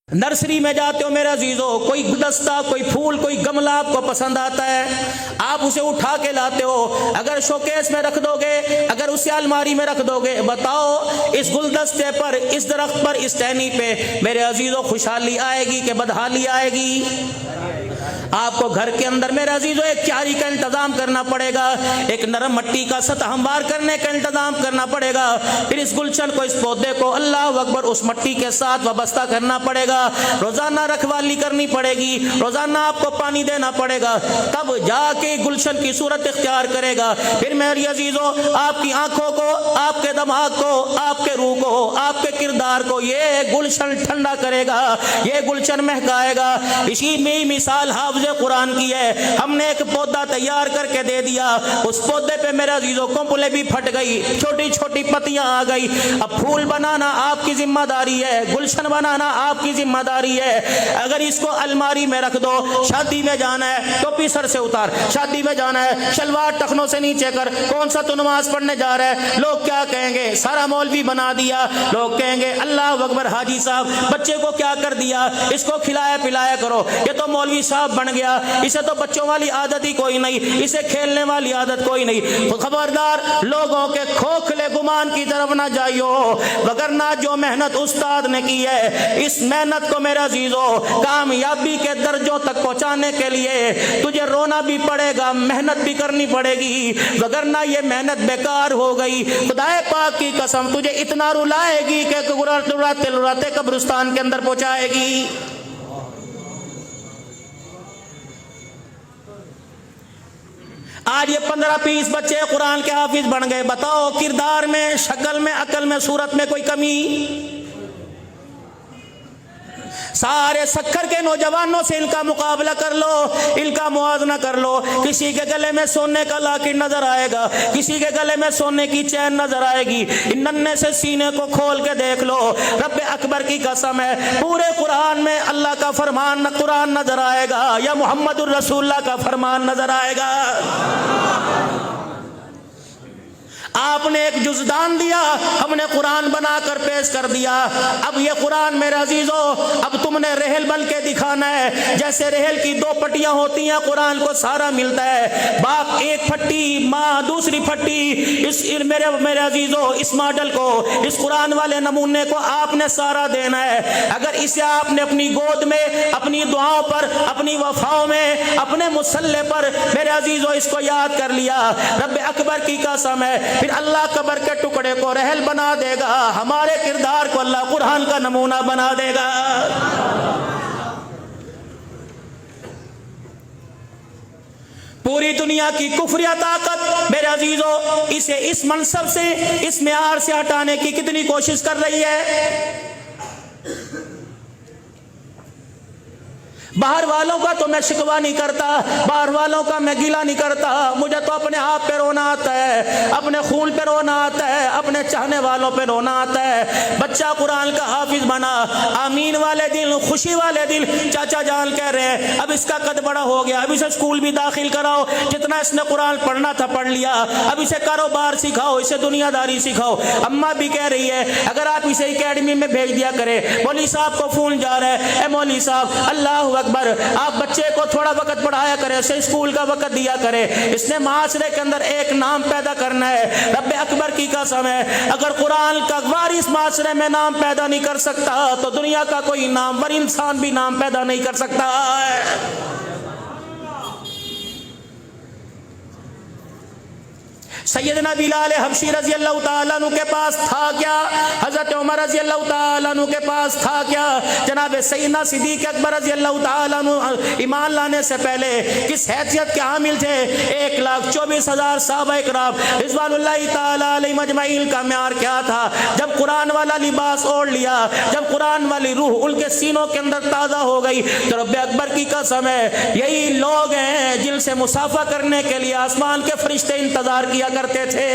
Nursery میں جاتے ہو میرے عزیزو، کوئی گلدستہ، کوئی پھول، کوئی گملہ آپ کو پسند آتا ہے، آپ اسے اٹھا کے لاتے ہو، اگر شوکیس میں رکھ دو گے، اگر اسے الماری میں رکھ دو گے، بتاؤ اس گلدستے پر، اس درخت پر، اس ٹہنی پہ میرے عزیزو خوشحالی آئے گی کہ بدحالی آئے گی؟ آپ کو گھر کے اندر میرے عزیزو ایک کیاری کا انتظام کرنا پڑے گا، ایک نرم مٹی کا سطح ہموار کرنے کا انتظام کرنا پڑے گا، پھر اس گلشن کو، اس پودے کو اللہ اکبر اس مٹی کے ساتھ وابستہ کرنا پڑے گا، روزانہ رکھوالی کرنی پڑے گی، روزانہ آپ کو پانی دینا پڑے گا، تب جا کے گلشن کی صورت اختیار کرے گا۔ پھر میری عزیزو آپ کی آنکھوں کو، آپ کے دماغ کو، آپ کے روح کو، آپ کے کردار کو یہ گلشن ٹھنڈا کرے گا، یہ گلشن مہکائے گا۔ اسی میں مثال حافظ قرآن کی ہے، ہم نے ایک پودا تیار کر کے دے دیا، اس پودے پہ میرے عزیزو کمپلیں بھی پھٹ گئی، چھوٹی چھوٹی پتیاں آ گئی، اب پھول بنانا آپ کی ذمہ داری ہے، گلشن بنانا آپ کی ذمہ داری ہے۔ اگر اس کو الماری میں رکھ دو، شادی میں جانا ہے ٹوپی سر سے اتار، شادی میں جانا ہے شلوار ٹخنوں سے نیچے کر، کون سا تو نماز پڑھنے جا رہا ہے، لوگ کیا کہیں گے؟ سارا مولوی بنا دیا، لوگ کہیں گے اللہ اکبر حاجی صاحب بچے کو کیا کر دیا، اس کو کھلایا پلایا کرو، یہ تو مولوی صاحب بن گیا، اسے تو بچوں والی عادت ہی کوئی نہیں، اسے کھیلنے والی عادت کوئی نہیں۔ تو خبردار لوگوں کے کھوکھلے گمان کی طرف نہ جائیو، وگرنہ جو محنت استاد نے کی ہے، اس محنت کو میرے عزیزو کامیابی کے درجوں تک پہنچانے کے لیے تجھے رونا بھی پڑے گا، محنت بھی کرنی پڑے گی، وگرنہ یہ محنت بیکار ہو گئی۔ خدا پاک کی قسم تجھے اتنا رلائے گی کہ رلاتے رلاتے قبرستان کے اندر پہنچائے گی۔ آج یہ 15-20 بچے قرآن کے حافظ بن گئے، بتاؤ کردار میں، شکل میں، عقل میں، صورت میں کوئی کمی؟ سارے سکھر کے نوجوانوں سے ان کا مقابلہ کر لو، ان کا موازنہ کر لو، کسی کے گلے میں سونے کا لاکٹ نظر آئے گا، کسی کے گلے میں سونے کی چین نظر آئے گی، ان ننھے سے سینے کو کھول کے دیکھ لو، رب اکبر کی قسم ہے پورے قرآن میں اللہ کا فرمان نہ قرآن نظر آئے گا یا محمد الرسول اللہ کا فرمان نظر آئے گا۔ آپ نے ایک جزدان دیا، ہم نے قرآن بنا کر پیش کر دیا، اب یہ قرآن میرے عزیزو اب تم نے رحل بن کے دکھانا ہے، جیسے رحل کی 2 پٹیاں ہوتی ہیں، قرآن کو سارا ملتا ہے، باپ ایک پھٹی، ماں دوسری پھٹی، اس میرے عزیزو اس ماڈل کو، اس قرآن والے نمونے کو آپ نے سارا دینا ہے۔ اگر اسے آپ نے اپنی گود میں، اپنی دعاؤں پر، اپنی وفاؤں میں، اپنے مسلح پر میرے عزیزو اس کو یاد کر لیا، رب اکبر کی قسم ہے پھر اللہ قبر کے ٹکڑے کو رحل بنا دے گا، ہمارے کردار کو اللہ قرآن کا نمونہ بنا دے گا۔ پوری دنیا کی کفریہ طاقت میرے عزیزو اسے اس منصب سے، اس معیار سے ہٹانے کی کتنی کوشش کر رہی ہے۔ باہر والوں کا تو میں شکوہ نہیں کرتا، باہر والوں کا میں گیلا نہیں کرتا، مجھے تو اپنے آپ پہ رونا آتا ہے، اپنے خون پہ رونا آتا ہے، اپنے چاہنے والوں پہ رونا آتا ہے۔ بچہ قرآن کا حافظ بنا، آمین والے دل، خوشی والے دل، چاچا جان کہہ رہے ہیں اب اس کا قد بڑا ہو گیا، اب اسے اسکول بھی داخل کراؤ، جتنا اس نے قرآن پڑھنا تھا پڑھ لیا، اب اسے کاروبار سکھاؤ، اسے دنیا داری سکھاؤ۔ اماں بھی کہہ رہی ہے اگر آپ اسے اکیڈمی میں بھیج دیا کرے، مولوی صاحب کو فون جا رہا ہے، اے مولوی صاحب اللہ اکبر آپ بچے کو تھوڑا وقت پڑھایا کرے، اسے اسکول کا وقت دیا کرے، اس نے معاشرے کے اندر ایک نام پیدا کرنا ہے۔ رب اکبر کی قسم ہے اگر قرآن کا وارث معاشرے میں نام پیدا نہیں کر سکتا تو دنیا کا کوئی نامور انسان بھی نام پیدا نہیں کر سکتا ہے۔ سیدنا بلال حبشی رضی اللہ تعالیٰ عنہ کے پاس تھا کیا؟ حضرت عمر رضی اللہ تعالیٰ عنہ کے پاس تھا کیا؟ جناب سیدنا صدیق اکبر رضی اللہ تعالیٰ عنہ ایمان لانے سے پہلے کس حیثیت کے حامل تھے؟ 1,24,000 صحابہ اکرام رضوان اللہ تعالیٰ علیہ مجمعین کا معیار کیا تھا؟ جب قرآن والا لباس اوڑھ لیا، جب قرآن والی روح ان کے سینوں کے اندر تازہ ہو گئی تو رب اکبر کی قسم ہے یہی لوگ ہیں جن سے مصافحہ کرنے کے لیے آسمان کے فرشتے انتظار کیا کرتے تھے۔